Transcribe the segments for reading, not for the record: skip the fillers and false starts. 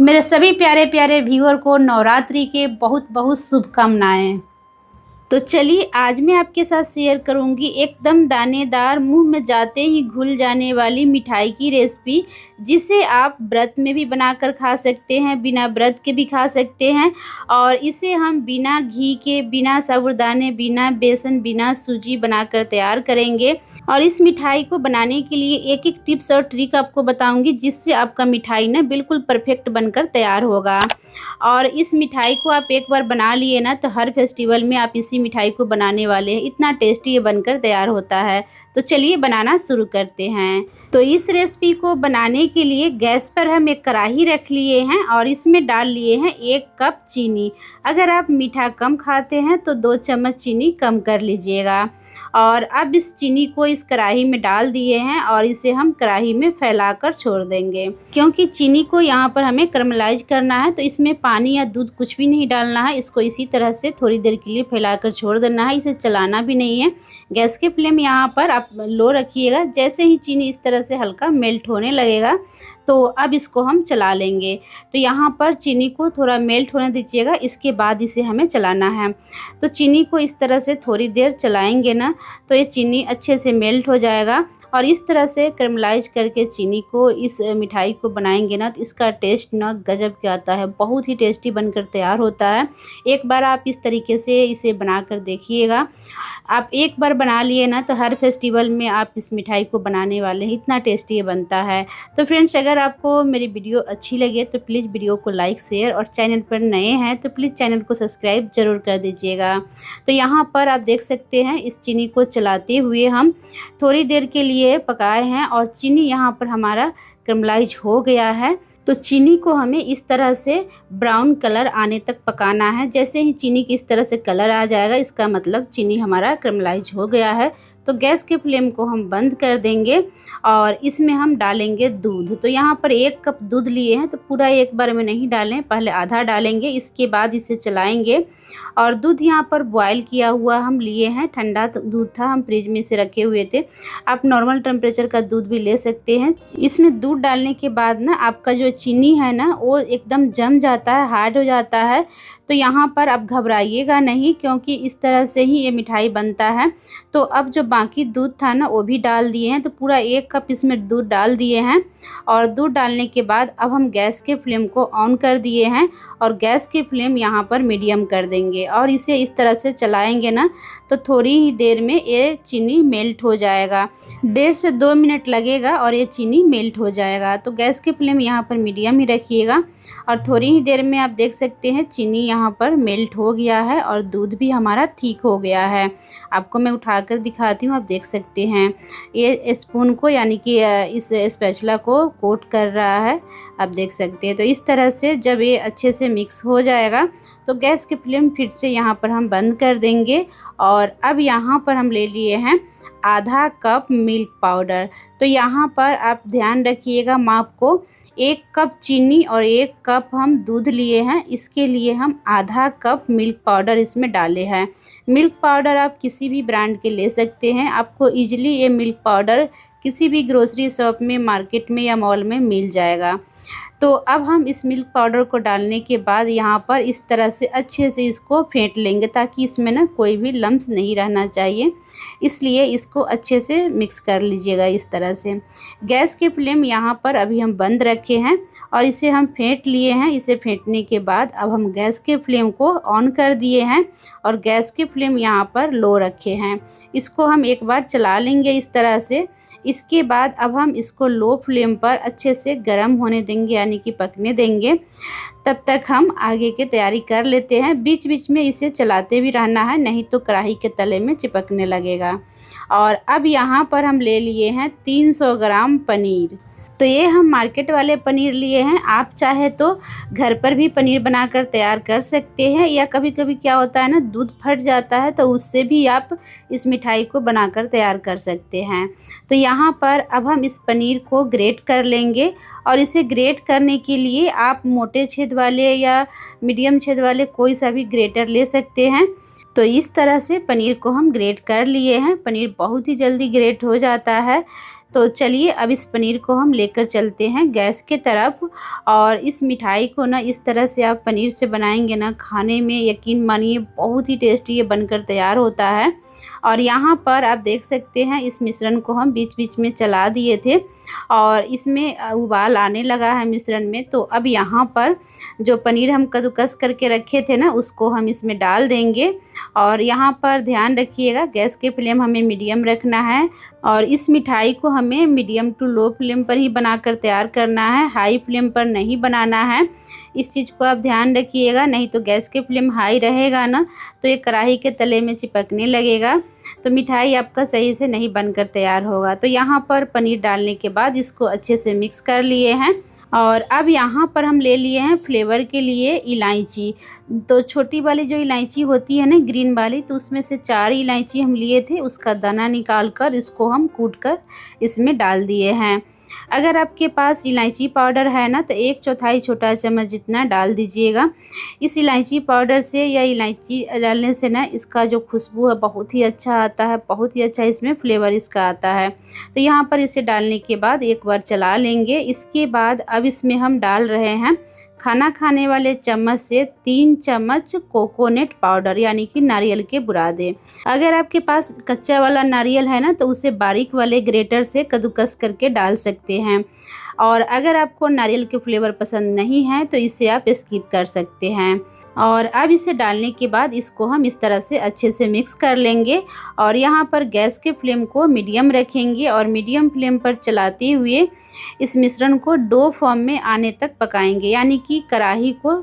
मेरे सभी प्यारे प्यारे व्यूअर को नवरात्रि के बहुत बहुत शुभकामनाएं। तो चलिए आज मैं आपके साथ शेयर करूंगी एकदम दानेदार, मुंह में जाते ही घुल जाने वाली मिठाई की रेसिपी, जिसे आप व्रत में भी बनाकर खा सकते हैं, बिना व्रत के भी खा सकते हैं। और इसे हम बिना घी के, बिना साबूदाने, बिना बेसन, बिना सूजी बनाकर तैयार करेंगे। और इस मिठाई को बनाने के लिए एक एक टिप्स और ट्रिक आपको बताऊंगी, जिससे आपका मिठाई ना बिल्कुल परफेक्ट बनकर तैयार होगा। और इस मिठाई को आप एक बार बना लिए ना, तो हर फेस्टिवल में आप इसी मिठाई को बनाने वाले हैं। इतना टेस्टी ये बनकर तैयार होता है। तो चलिए बनाना शुरू करते हैं। तो इस रेसिपी को बनाने के लिए गैस पर हम एक कढ़ाई रख लिए हैं और इसमें डाल लिए हैं 1 कप चीनी। अगर आप मीठा कम खाते हैं तो 2 चम्मच चीनी कम कर लीजिएगा। और अब इस चीनी को इस कढ़ाई में डाल दिए हैं और इसे हम कढ़ाई में फैलाकर छोड़ देंगे, क्योंकि चीनी को यहाँ पर हमें कैरमलाइज करना है। तो इसमें पानी या दूध कुछ भी नहीं डालना है। इसको इसी तरह से थोड़ी देर के लिए फैलाकर छोड़ देना है। इसे चलाना भी नहीं है। गैस के फ्लेम यहाँ पर आप लो रखिएगा। जैसे ही चीनी इस तरह से हल्का मेल्ट होने लगेगा, तो अब इसको हम चला लेंगे। तो यहाँ पर चीनी को थोड़ा मेल्ट होने दीजिएगा, इसके बाद इसे हमें चलाना है। तो चीनी को इस तरह से थोड़ी देर चलाएंगे ना, तो ये चीनी अच्छे से मेल्ट हो जाएगा। और इस तरह से कैरमलाइज करके चीनी को इस मिठाई को बनाएंगे ना, तो इसका टेस्ट ना गजब के आता है। बहुत ही टेस्टी बनकर तैयार होता है। एक बार आप इस तरीके से इसे बनाकर देखिएगा। आप एक बार बना लिए ना, तो हर फेस्टिवल में आप इस मिठाई को बनाने वाले हैं। इतना टेस्टी ये बनता है। तो फ्रेंड्स, अगर आपको मेरी वीडियो अच्छी लगे तो प्लीज़ वीडियो को लाइक, शेयर, और चैनल पर नए हैं तो प्लीज़ चैनल को सब्सक्राइब ज़रूर कर दीजिएगा। तो यहाँ पर आप देख सकते हैं, इस चीनी को चलाते हुए हम थोड़ी देर के लिए पकाए हैं और चीनी यहाँ पर हमारा कैरमलाइज हो गया है। तो चीनी को हमें इस तरह से ब्राउन कलर आने तक पकाना है। जैसे ही चीनी की इस तरह से कलर आ जाएगा, इसका मतलब चीनी हमारा कैरमलाइज हो गया है। तो गैस के फ्लेम को हम बंद कर देंगे और इसमें हम डालेंगे दूध। तो यहाँ पर 1 कप दूध लिए हैं, तो पूरा एक बार में नहीं डालें, पहले आधा डालेंगे, इसके बाद इसे चलाएंगे। और दूध यहाँ पर बॉयल किया हुआ हम लिए हैं। ठंडा दूध था, हम फ्रिज में से रखे हुए थे। आप नॉर्मल टेम्परेचर का दूध भी ले सकते हैं। इसमें दूध डालने के बाद ना आपका जो चीनी है ना, वो एकदम जम जाता है, हार्ड हो जाता है। तो यहाँ पर आप घबराइएगा नहीं, क्योंकि इस तरह से ही ये मिठाई बनता है। तो अब जो बाकी दूध था ना, वो भी डाल दिए हैं। तो पूरा 1 कप इसमें दूध डाल दिए हैं। और दूध डालने के बाद अब हम गैस के फ्लेम को ऑन कर दिए हैं और गैस के फ्लेम यहाँ पर मीडियम कर देंगे। और इसे इस तरह से चलाएंगे ना, तो थोड़ी ही देर में ये चीनी मेल्ट हो जाएगा। 1.5 से 2 मिनट लगेगा और ये चीनी मेल्ट हो जाएगा। तो गैस के फ्लेम यहाँ पर मीडियम ही रखिएगा। और थोड़ी ही देर में आप देख सकते हैं चीनी यहाँ पर मेल्ट हो गया है और दूध भी हमारा ठीक हो गया है। आपको मैं उठाकर दिखाती हूँ, आप देख सकते हैं ये स्पून को, यानी कि इस स्पैचुला को कोट कर रहा है, आप देख सकते हैं। तो इस तरह से जब ये अच्छे से मिक्स हो जाएगा, तो गैस के फ्लेम फिर से यहाँ पर हम बंद कर देंगे। और अब यहाँ पर हम ले लिए हैं आधा कप मिल्क पाउडर। तो यहाँ पर आप ध्यान रखिएगा माप को, 1 कप चीनी और 1 कप हम दूध लिए हैं, इसके लिए हम आधा कप मिल्क पाउडर इसमें डाले हैं। मिल्क पाउडर आप किसी भी ब्रांड के ले सकते हैं। आपको इजीली ये मिल्क पाउडर किसी भी ग्रोसरी शॉप में, मार्केट में या मॉल में मिल जाएगा। तो अब हम इस मिल्क पाउडर को डालने के बाद यहाँ पर इस तरह से अच्छे से इसको फेंट लेंगे, ताकि इसमें ना कोई भी लम्स नहीं रहना चाहिए। इसलिए इसको अच्छे से मिक्स कर लीजिएगा इस तरह से। गैस के फ्लेम यहाँ पर अभी हम बंद रखे हैं और इसे हम फेंट लिए हैं। इसे फेंटने के बाद अब हम गैस के फ्लेम को ऑन कर दिए हैं और गैस के फ्लेम यहाँ पर लो रखे हैं। इसको हम एक बार चला लेंगे इस तरह से। इसके बाद अब हम इसको लो फ्लेम पर अच्छे से गर्म होने देंगे, यानी कि पकने देंगे। तब तक हम आगे की तैयारी कर लेते हैं। बीच बीच में इसे चलाते भी रहना है, नहीं तो कढ़ाई के तले में चिपकने लगेगा। और अब यहाँ पर हम ले लिए हैं 300 ग्राम पनीर। तो ये हम मार्केट वाले पनीर लिए हैं। आप चाहे तो घर पर भी पनीर बनाकर तैयार कर सकते हैं, या कभी कभी क्या होता है ना, दूध फट जाता है, तो उससे भी आप इस मिठाई को बनाकर तैयार कर सकते हैं। तो यहाँ पर अब हम इस पनीर को ग्रेट कर लेंगे। और इसे ग्रेट करने के लिए आप मोटे छेद वाले या मीडियम छेद वाले कोई सा भी ग्रेटर ले सकते हैं। तो इस तरह से पनीर को हम ग्रेट कर लिए हैं। पनीर बहुत ही जल्दी ग्रेट हो जाता है। तो चलिए अब इस पनीर को हम लेकर चलते हैं गैस के तरफ। और इस मिठाई को ना इस तरह से आप पनीर से बनाएंगे ना, खाने में यकीन मानिए बहुत ही टेस्टी ये बनकर तैयार होता है। और यहाँ पर आप देख सकते हैं इस मिश्रण को हम बीच बीच में चला दिए थे और इसमें उबाल आने लगा है मिश्रण में। तो अब यहाँ पर जो पनीर हम कद्दूकस करके रखे थे ना, उसको हम इसमें डाल देंगे। और यहाँ पर ध्यान रखिएगा गैस के फ्लेम हमें मीडियम रखना है और इस मिठाई को हमें मीडियम टू लो फ्लेम पर ही बनाकर तैयार करना है, हाई फ्लेम पर नहीं बनाना है। इस चीज़ को आप ध्यान रखिएगा, नहीं तो गैस के फ्लेम हाई रहेगा ना तो ये कढ़ाई के तले में चिपकने लगेगा, तो मिठाई आपका सही से नहीं बनकर तैयार होगा। तो यहाँ पर पनीर डालने के बाद इसको अच्छे से मिक्स कर लिए हैं। और अब यहाँ पर हम ले लिए हैं फ्लेवर के लिए इलायची। तो छोटी वाली जो इलायची होती है ना, ग्रीन वाली, तो उसमें से 4 इलायची हम लिए थे, उसका दाना निकाल कर इसको हम कूट कर इसमें डाल दिए हैं। अगर आपके पास इलायची पाउडर है ना तो 1/4 छोटा चम्मच जितना डाल दीजिएगा। इस इलायची पाउडर से या इलायची डालने से ना इसका जो खुशबू है बहुत ही अच्छा आता है, बहुत ही अच्छा इसमें फ्लेवर इसका आता है। तो यहाँ पर इसे डालने के बाद एक बार चला लेंगे। इसके बाद अब इसमें हम डाल रहे हैं खाना खाने वाले चम्मच से 3 चम्मच कोकोनट पाउडर, यानी कि नारियल के बुरादे। अगर आपके पास कच्चा वाला नारियल है ना तो उसे बारीक वाले ग्रेटर से कद्दूकस करके डाल सकते हैं। और अगर आपको नारियल के फ्लेवर पसंद नहीं है तो इसे आप स्किप कर सकते हैं। और अब इसे डालने के बाद इसको हम इस तरह से अच्छे से मिक्स कर लेंगे। और यहाँ पर गैस के फ्लेम को मीडियम रखेंगे और मीडियम फ्लेम पर चलाते हुए इस मिश्रण को डो फॉर्म में आने तक पकाएंगे, यानी कि कढ़ाई को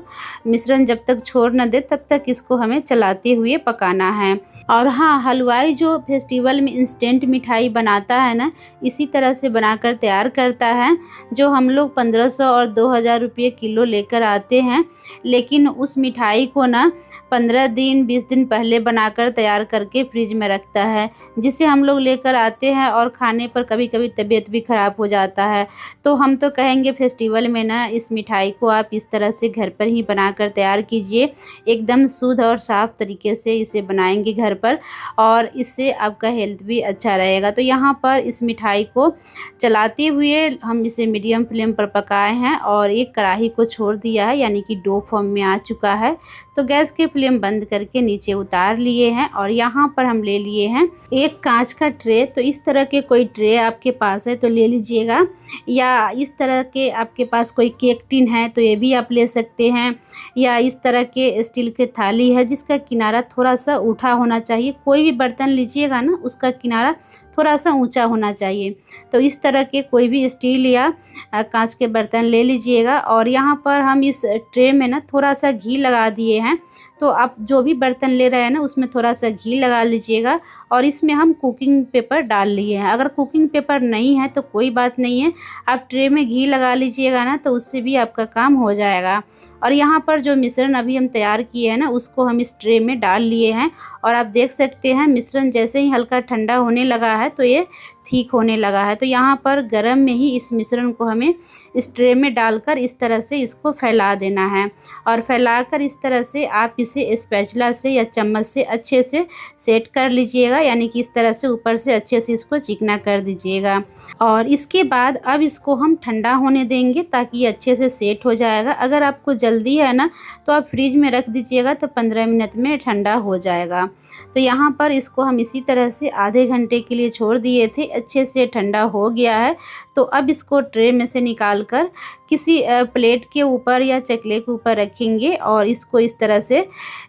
मिश्रण जब तक छोड़ न दे तब तक इसको हमें चलाते हुए पकाना है। और हाँ, हलवाई जो फेस्टिवल में इंस्टेंट मिठाई बनाता है ना, इसी तरह से बनाकर तैयार करता है, जो हम लोग 1500 और 2000 रुपये किलो लेकर आते हैं। लेकिन उस मिठाई को ना 15 दिन 20 दिन पहले बनाकर तैयार करके फ्रिज में रखता है, जिसे हम लोग लेकर आते हैं और खाने पर कभी कभी तबीयत भी ख़राब हो जाता है। तो हम तो कहेंगे फेस्टिवल में ना इस मिठाई को आप इस तरह से घर पर ही बनाकर तैयार कीजिए। एकदम शुद्ध और साफ़ तरीके से इसे बनाएंगे घर पर, और इससे आपका हेल्थ भी अच्छा रहेगा। तो यहाँ पर इस मिठाई को चलाते हुए हम इसे मीडियम फ्लेम पर पकाए हैं और एक कढ़ाई को छोड़ दिया है, यानी कि डो फॉर्म में आ चुका है। तो गैस के फ्लेम बंद करके नीचे उतार लिए हैं। और यहाँ पर हम ले लिए हैं एक कांच का ट्रे। तो इस तरह के कोई ट्रे आपके पास है तो ले लीजिएगा, या इस तरह के आपके पास कोई केक टिन है तो ये भी आप ले सकते हैं, या इस तरह के स्टील के थाली है जिसका किनारा थोड़ा सा उठा होना चाहिए। कोई भी बर्तन लीजिएगा ना उसका किनारा थोड़ा सा ऊंचा होना चाहिए। तो इस तरह के कोई भी स्टील या कांच के बर्तन ले लीजिएगा। और यहाँ पर हम इस ट्रे में ना थोड़ा सा घी लगा दिए हैं। तो आप जो भी बर्तन ले रहे हैं ना उसमें थोड़ा सा घी लगा लीजिएगा। और इसमें हम कुकिंग पेपर डाल लिए हैं। अगर कुकिंग पेपर नहीं है तो कोई बात नहीं है, आप ट्रे में घी लगा लीजिएगा ना तो उससे भी आपका काम हो जाएगा। और यहाँ पर जो मिश्रण अभी हम तैयार किए हैं ना उसको हम इस ट्रे में डाल लिए हैं। और आप देख सकते हैं मिश्रण जैसे ही हल्का ठंडा होने लगा है तो ये ठीक होने लगा है। तो यहाँ पर गरम में ही इस मिश्रण को हमें इस ट्रे में डालकर इस तरह से इसको फैला देना है। और फैलाकर इस तरह से आप इसे स्पैचुला से या चम्मच से अच्छे से सेट कर लीजिएगा, यानी कि इस तरह से ऊपर से अच्छे से इसको चिकना कर दीजिएगा। और इसके बाद अब इसको हम ठंडा होने देंगे ताकि ये अच्छे से सेट हो जाएगा। अगर आपको जल्दी है ना तो आप फ्रिज में रख दीजिएगा तो 15 मिनट में ठंडा हो जाएगा। तो यहाँ पर इसको हम इसी तरह से आधे घंटे के लिए छोड़ दिए थे, अच्छे से ठंडा हो गया है। तो अब इसको ट्रे में से निकाल कर किसी प्लेट के ऊपर या चकले के ऊपर रखेंगे और इसको इस तरह से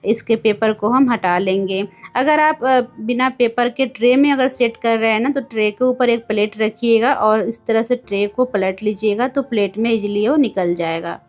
इसके पेपर को हम हटा लेंगे। अगर आप बिना पेपर के ट्रे में अगर सेट कर रहे हैं ना तो ट्रे के ऊपर एक प्लेट रखिएगा और इस तरह से ट्रे को पलट लीजिएगा तो प्लेट में इजीली वो निकल जाएगा।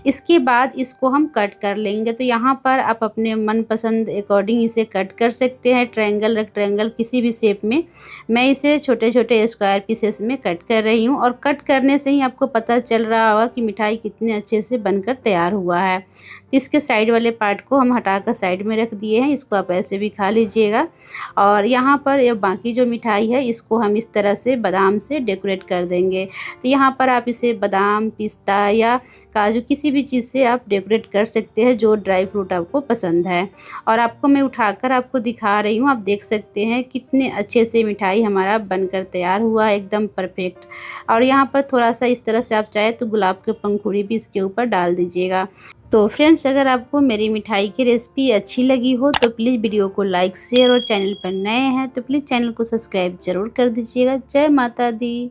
इसके बाद इसको हम कट कर लेंगे। तो यहाँ पर आप अपने मनपसंद अकॉर्डिंग इसे कट कर सकते हैं, ट्रायंगल रेक्टेंगल किसी भी शेप में। मैं इसे छोटे छोटे स्क्वायर पीसेस में कट कर रही हूँ। और कट करने से ही आपको पता चल रहा होगा कि मिठाई कितने अच्छे से बनकर तैयार हुआ है। तो इसके साइड वाले पार्ट को हम हटाकर साइड में रख दिए हैं, इसको आप ऐसे भी खा लीजिएगा। और यहाँ पर ये बाकी जो मिठाई है इसको हम इस तरह से बादाम से डेकोरेट कर देंगे। तो यहाँ पर आप इसे बादाम, पिस्ता या काजू काजू किसी भी चीज़ से आप डेकोरेट कर सकते हैं जो ड्राई फ्रूट आपको पसंद है। और आपको मैं उठाकर आपको दिखा रही हूँ, आप देख सकते हैं कितने अच्छे से मिठाई हमारा बनकर तैयार हुआ है, एकदम परफेक्ट। और यहाँ पर थोड़ा सा इस तरह से आप चाहे तो गुलाब के पंखुड़ी भी इसके ऊपर डाल दीजिएगा। तो फ्रेंड्स, अगर आपको मेरी मिठाई की रेसिपी अच्छी लगी हो तो प्लीज़ वीडियो को लाइक शेयर और चैनल पर नए हैं तो प्लीज़ चैनल को सब्सक्राइब ज़रूर कर दीजिएगा। जय माता दी।